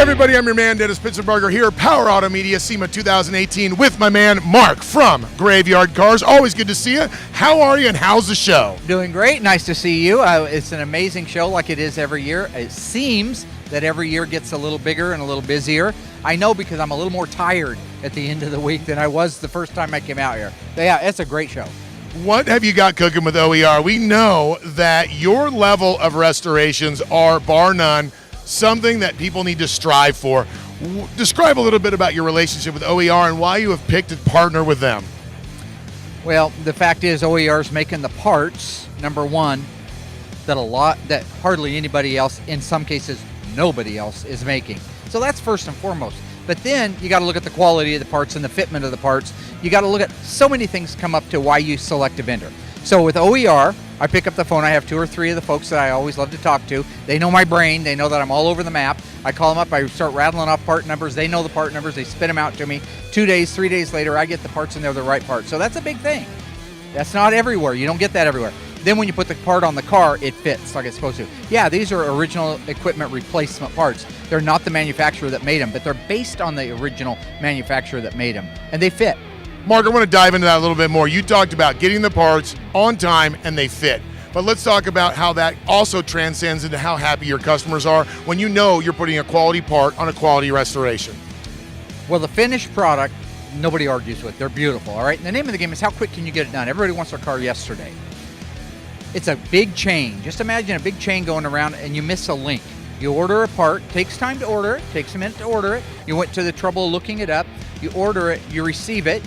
everybody, I'm your man, Dennis Pitzenberger here, Power Auto Media, SEMA 2018, with my man, Mark from Graveyard Carz. Always good to see you. How are you and how's the show? Doing great. Nice to see you. It's an amazing show like it is every year. It seems that every year gets a little bigger and a little busier. I know because I'm a little more tired at the end of the week than I was the first time I came out here. But yeah, it's a great show. What have you got cooking with OER? We know that your level of restorations are, bar none, something that people need to strive for. Describe a little bit about your relationship with OER and why you have picked to partner with them. Well, the fact is OER is making the parts, number one, that hardly anybody else, in some cases nobody else, is making. So that's first and foremost. But then you got to look at the quality of the parts and the fitment of the parts. You got to look at so many things come up to why you select a vendor. So with OER, I pick up the phone. I have 2 or 3 of the folks that I always love to talk to. They know my brain. They know that I'm all over the map. I call them up. I start rattling off part numbers. They know the part numbers. They spit them out to me. 2 days, 3 days later, I get the parts and they're the right parts. So that's a big thing. That's not everywhere. You don't get that everywhere. Then when you put the part on the car, it fits like it's supposed to. Yeah, these are original equipment replacement parts. They're not the manufacturer that made them, but they're based on the original manufacturer that made them, and they fit. Mark, I want to dive into that a little bit more. You talked about getting the parts on time and they fit. But let's talk about how that also transcends into how happy your customers are when you know you're putting a quality part on a quality restoration. Well, the finished product, nobody argues with. They're beautiful, all right? And the name of the game is how quick can you get it done? Everybody wants their car yesterday. It's a big chain. Just imagine a big chain going around and you miss a link. You order a part, takes time to order it, takes a minute to order it. You went to the trouble of looking it up. You order it, you receive it,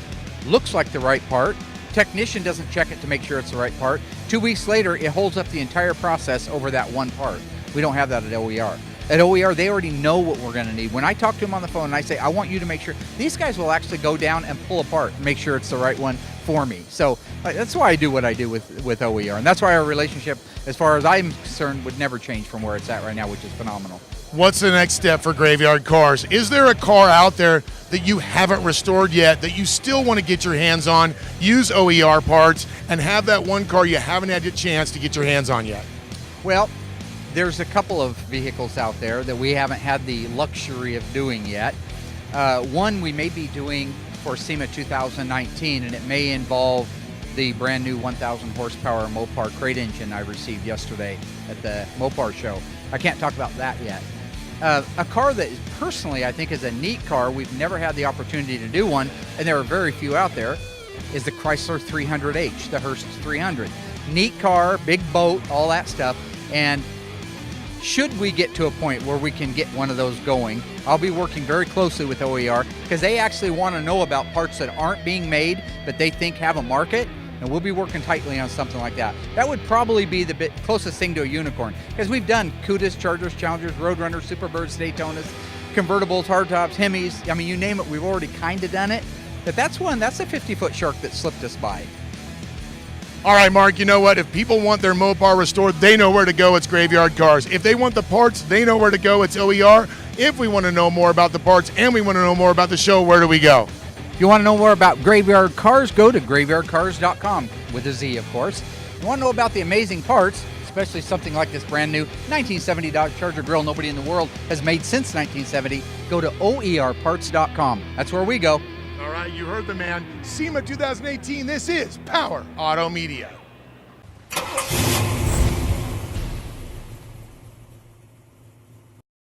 looks like the right part. Technician doesn't check it to make sure it's the right part. 2 weeks later, it holds up the entire process over that one part. We don't have that at OER. At OER, they already know what we're gonna need. When I talk to them on the phone and I say, I want you to make sure, these guys will actually go down and pull apart and make sure it's the right one for me. So that's why I do what I do with OER. And that's why our relationship, as far as I'm concerned, would never change from where it's at right now, which is phenomenal. What's the next step for Graveyard Carz? Is there a car out there that you haven't restored yet that you still want to get your hands on, use OER parts, and have that one car you haven't had a chance to get your hands on yet? Well, there's a couple of vehicles out there that we haven't had the luxury of doing yet. One we may be doing for SEMA 2019, and it may involve the brand new 1,000 horsepower Mopar crate engine I received yesterday at the Mopar show. I can't talk about that yet. A car that personally I think is a neat car, we've never had the opportunity to do one, and there are very few out there, is the Chrysler 300H, the Hearst 300. Neat car, big boat, all that stuff, and should we get to a point where we can get one of those going, I'll be working very closely with OER because they actually want to know about parts that aren't being made but they think have a market, and we'll be working tightly on something like that. That would probably be the closest thing to a unicorn because we've done Cudas, Chargers, Challengers, Roadrunners, Superbirds, Daytonas, convertibles, hardtops, Hemis. I mean, you name it, we've already kind of done it. But that's a 50-foot shark that slipped us by. All right, Mark, you know what? If people want their Mopar restored, they know where to go. It's Graveyard Carz. If they want the parts, they know where to go. It's OER. If we want to know more about the parts and we want to know more about the show, where do we go? If you want to know more about Graveyard Carz, go to graveyardcarz.com, with a Z, of course. If you want to know about the amazing parts, especially something like this brand new 1970 Dodge Charger grill nobody in the world has made since 1970, go to oerparts.com. That's where we go. All right, you heard the man. SEMA 2018, this is Power Auto Media.